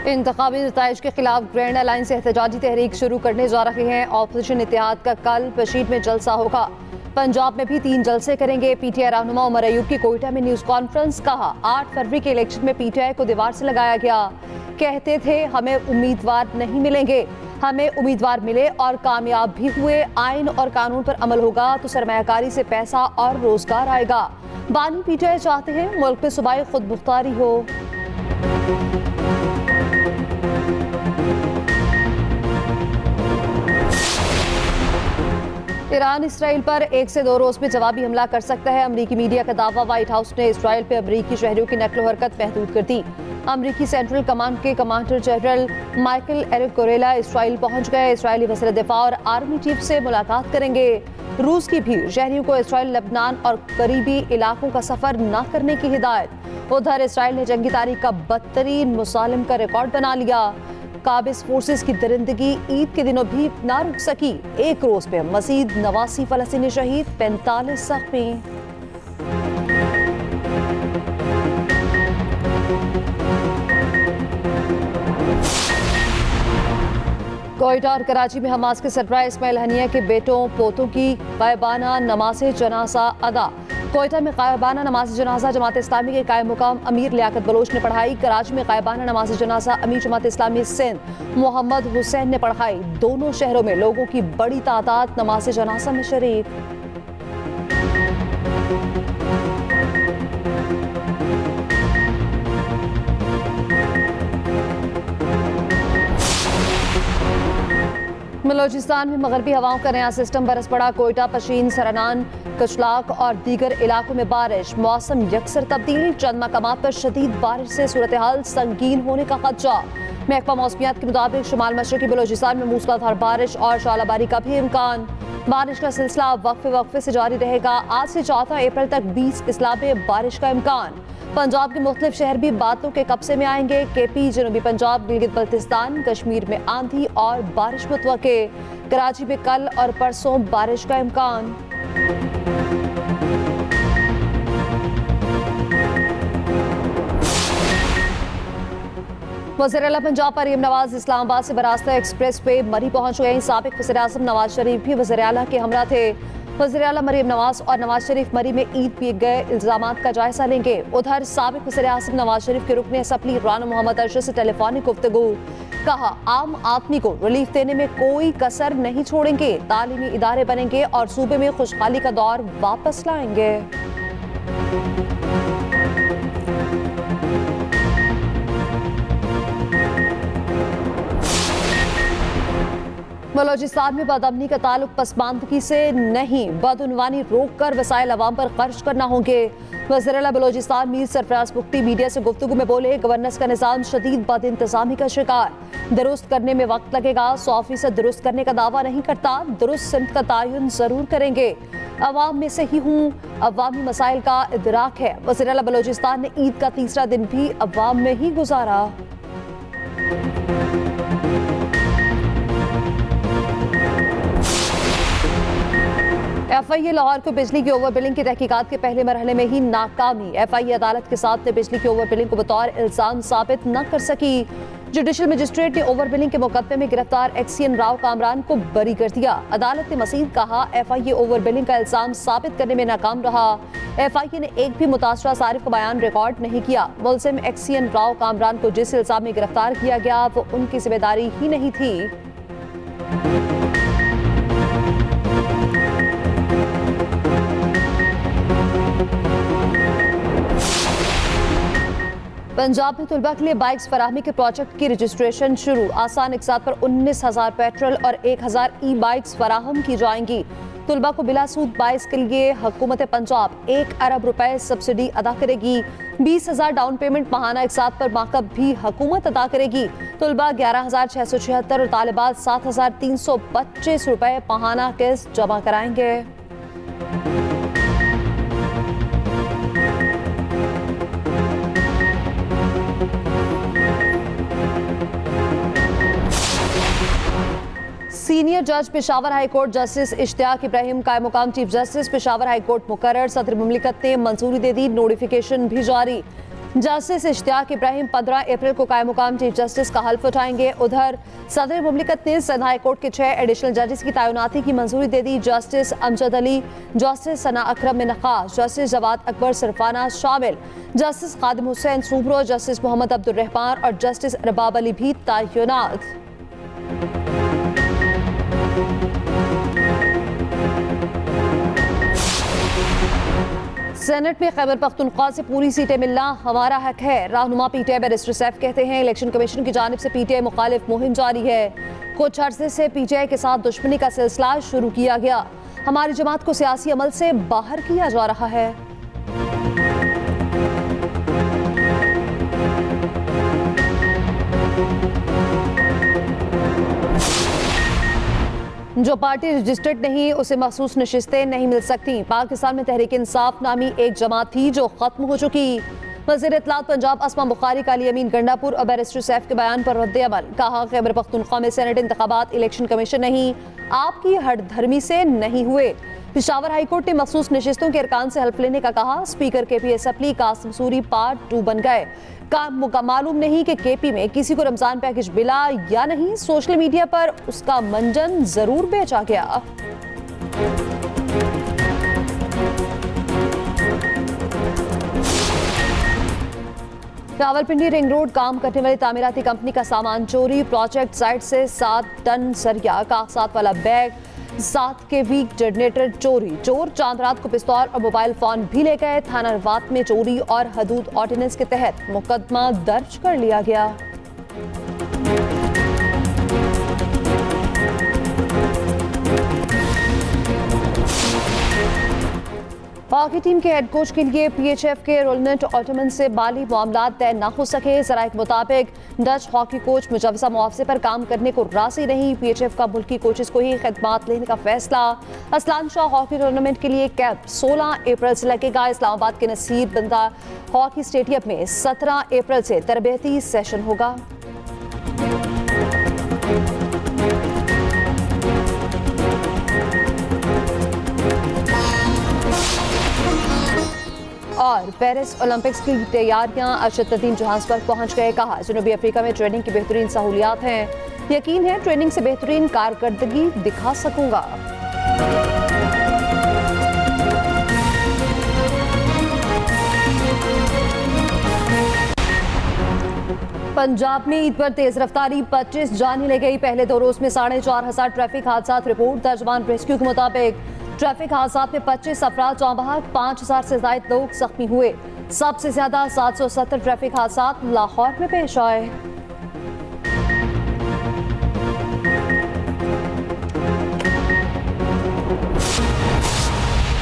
इंतखाबी नताइज के खिलाफ grand alliance से एहतजाजी तहरीक शुरू करने जा रहे हैं। ऑपोजिशन इत्तेहाद का कल पशीट में जलसा होगा। पंजाब में भी 3 जलसे करेंगे। पीटीआई रहनुमा उमर अयूब की कोयटा में न्यूज कॉन्फ्रेंस। कहा 8 फरवरी के इलेक्शन में पीटीआई को दीवार से लगाया गया। कहते थे हमें उम्मीदवार नहीं मिलेंगे, हमें उम्मीदवार मिले और कामयाब भी हुए। आइन और कानून पर अमल होगा तो सरमायाकारी से पैसा और रोजगार आएगा। बानी पीटीआई चाहते हैं मुल्क में सूबाई खुद मुख्तारी हो। ईरान इसराइल पर 1 से 2 रोज में जवाबी हमला कर सकता है। अमरीकी मीडिया का दावा। व्हाइट हाउस ने इसराइल पे अमरीकी शहरियों की नकलो हरकत महदूद कर दी। अमरीकी सेंट्रल कमांड के कमांडर जनरल माइकल एरिक कोरेला इसराइल पहुंच गए। इसराइली वज़ीर दिफा और आर्मी चीफ से मुलाकात करेंगे। रूस की भी शहरियों को इसराइल, लेबनान और करीबी इलाकों का सफर न करने की हिदायत। उधर इसराइल ने जंगी तारीख का बदतरीन मुसालिम का रिकॉर्ड बना लिया। काबिज फोर्सेस की दरिंदगी ईद के दिनों भी ना रुक सकी। 1 रोज में मजीद 89 फलस्तीनी शहीद, 45 जख्मी। कोयटा और कराची में हमास के सरबराह इस्माइल हनिया के बेटों पोतों की गायबाना नमाज जनाजा अदा। कोयटा में गायबाना नमाज जनाजा जमात इस्लामी के कायम मुकाम अमीर लियाकत बलोच ने पढ़ाई। कराची में गायबाना नमाज जनाजा अमीर जमात इस्लामी सिंध मोहम्मद हुसैन ने पढ़ाई। दोनों शहरों में लोगों की बड़ी तादाद नमाज जनाजा में शरीक। बलोचिस्तान में मगरबी हवाओं का नया सिस्टम बरस पड़ा। कोयटा, पशीन, सरनान, कचलाक और दीगर इलाकों में बारिश। मौसम यकसर तब्दीली। चंद मकामात पर शदीद बारिश से सूरत हाल संगीन होने का खदशा। महकमा मौसमियात के मुताबिक शुमाल मशरकी बलोचिस्तान में मूसलाधार बारिश और शौलाबारी का भी इम्कान। बारिश का सिलसिला वक्फे से जारी रहेगा। आज से 14 अप्रैल तक 20 अजला में बारिश का इम्कान। पंजाब के मुख्तलिफ शहर भी बादलों के कब्जे में आएंगे। केपी, जनूबी पंजाब, गिलगित बल्तिस्तान, कश्मीर में आंधी और बारिश मुतवक्के। कराची में कल और परसों बारिश का इम्कान। वज़ीर आला पंजाब मरीम नवाज इस्लामाबाद से बरास्ता एक्सप्रेस पे मरी पहुंच गए। साबिक वज़ीर आज़म नवाज शरीफ भी वज़ीर आला के हमरा थे। वज़ीर आला मरीम नवाज और नवाज शरीफ मरी में ईद पे गए इल्जामात का जायजा लेंगे। उधर साबिक वज़ीर आज़म नवाज शरीफ के रुकने असम्बली राना मोहम्मद अरशद से टेलीफोनिक गुफ्तगू। कहा आम आदमी को रिलीफ देने में कोई कसर नहीं छोड़ेंगे। तालीमी इदारे बनेंगे और सूबे में खुशहाली का दौर वापस लाएंगे। बलोचिस्तान में बदअमनी का ताल्लुक पसमानदगी से नहीं, बदउनवानी रोक कर वसाइल अवाम पर खर्च करना होंगे। वज़ीर आला बलोचिस्तान मीर सरफराज बुख्ती मीडिया से गुफ्तगू में बोले गवर्नेंस का निज़ाम शदीद बद इंतजामी का शिकार। दुरुस्त करने में वक्त लगेगा। 100% दुरुस्त करने का दावा नहीं करता। दुरुस्त सिमत का तयन जरूर करेंगे। अवाम में से ही हूँ, अवामी मसाइल का इदराक है। वज़ीर आला बलोचिस्तान ने ईद का तीसरा दिन भी अवाम में ही गुजारा। FIA लाहौर को बिजली की ओवर बिलिंग की तहकीकात के पहले मरहले में ही नाकामी। FIA अदालत के साथ बिजली की ओवर बिलिंग को बतौर इल्जाम साबित न कर सकी। जुडिशल मजिस्ट्रेट ने ओवर बिलिंग के मुकदमे में गिरफ्तार XCN राव कामरान को बरी कर दिया। अदालत ने मजीद कहा FIA ओवर बिलिंग का इल्जाम साबित करने में नाकाम रहा। FIA ने एक भी मुतासरा सारिफ का बयान रिकॉर्ड नहीं किया। मुलजिम XCN राव कामरान को जिस इल्जाम में गिरफ्तार किया गया वो उनकी जिम्मेदारी ही नहीं थी। पंजाब में तुलबा के लिए बाइक्स फराहमी के प्रोजेक्ट की रजिस्ट्रेशन शुरू। आसान इकसात पर 19,000 पेट्रोल और 1,000 ई बाइक्स फराहम की जाएंगी। तुलबा को बिला सूद बाइक्स के लिए हुकूमत पंजाब 1 अरब रुपए सब्सिडी अदा करेगी। 20,000 डाउन पेमेंट माहाना इकसात पर माकब भी हुकूमत अदा करेगी। तुलबा 11,676 और तालिबात 7,325 रुपए माहाना किस्त जमा कराएंगे। सीनियर जज Peshawar high court justice Ishtiaq Ibrahim कायम मुकाम chief justice Peshawar high court मुकर्रर। सदर मुमलिकत ने मंजूरी दे दी। नोटिफिकेशन भी जारी। जस्टिस इश्तियाक इब्राहिम 15 अप्रैल को कायम मुकाम चीफ जस्टिस का हल्फ उठाएंगे। उधर सदर मुमलिकत ने सिंध हाई कोर्ट के 6 एडिशनल जजेस की तैनाती की मंजूरी दे दी। जस्टिस अमजद अली, जस्टिस सना अकरम में नखास, जस्टिस जवाद अकबर सिरफाना शामिल, जस्टिस खादिम हुसैन सूब्रो, जस्टिस मोहम्मद अब्दुल रहमान और जस्टिस रबाब अली भी तैनात। सेनेट में खैबर पख्तूनख्वा से पूरी सीटें मिलना हमारा हक है। रहनुमा पीटीआई बैरिस्टर सैफ कहते हैं इलेक्शन कमीशन की जानिब से पीटीआई मुखालिफ मुहिम जारी है। कुछ अरसे से पीटीआई के साथ दुश्मनी का सिलसिला शुरू किया गया। हमारी जमात को सियासी अमल से बाहर किया जा रहा है। जो पार्टी रजिस्टर्ड नहीं उसे मखसूस नशिस्तें नहीं मिल सकती। पाकिस्तान में तहरीक इंसाफ नामी एक जमात थी जो खत्म हो चुकी। वज़ीर इत्तलात पंजाब अस्मा बुखारी का अली अमीन गंडापुर और बैरिस्टर सैफ के बयान पर रद्द अमल। कहा खैबर पख्तूनख्वा में सेनेट इंतखाबात इलेक्शन कमीशन नहीं, आपकी हठधर्मी से नहीं हुए। पेशावर हाईकोर्ट ने मखसूस नशिस्तों के अरकान से हल्फ लेने का कहा। स्पीकर KP असफली कासिम सूरी पार्ट 2 बन गए। मालूम नहीं कि KP में किसी को रमजान पैकेज मिला या नहीं। सोशल मीडिया पर उसका मंजन जरूर बेचा गया। रावलपिंडी रिंग रोड काम करने वाली तामीराती कंपनी का सामान चोरी। प्रोजेक्ट साइट से 7 टन सरिया, कागजात वाला बैग, 7 kV जनरेटर चोरी। चोर चांद रात को पिस्तौल और मोबाइल फोन भी ले गए। थाना रवात में चोरी और हदूद ऑर्डिनेंस के तहत मुकदमा दर्ज कर लिया गया। हॉकी टीम के हेड कोच के लिए PHF के रोलनेट ऑटोमन से माली मामला तय न हो सके। जराये के मुताबिक डच हॉकी कोच मुजवजा मुआवजे पर काम करने को राजी नहीं। PHF का मुल्की कोचेस को ही खिदमात लेने का फैसला। असलान शाह हॉकी टूर्नामेंट के लिए कैंप 16 अप्रैल से लगेगा। इस्लामाबाद के नसीर बंदा हॉकी स्टेडियम में 17 अप्रैल से तरबेती सेशन होगा। और पेरिस ओलंपिक्स की तैयारियां अशद-उद-दीन जोहान्सबर्ग पहुंच गए। कहा जनूबी अफ्रीका में ट्रेनिंग की बेहतरीन सहूलियात हैं। यकीन है ट्रेनिंग से बेहतरीन कारकर्दगी दिखा सकूंगा। पंजाब में ईद पर तेज रफ्तारी 25 जान ले गई। पहले 2 रोज में 4,500 ट्रैफिक हादसा रिपोर्ट। तर्जमान रेस्क्यू के मुताबिक ट्रैफिक हादसा में 25 अफराद जाँ बहक, 5,000 से ज्यादा लोग जख्मी हुए। सबसे ज्यादा 770 ट्रैफिक हादसा लाहौर में पेश आए।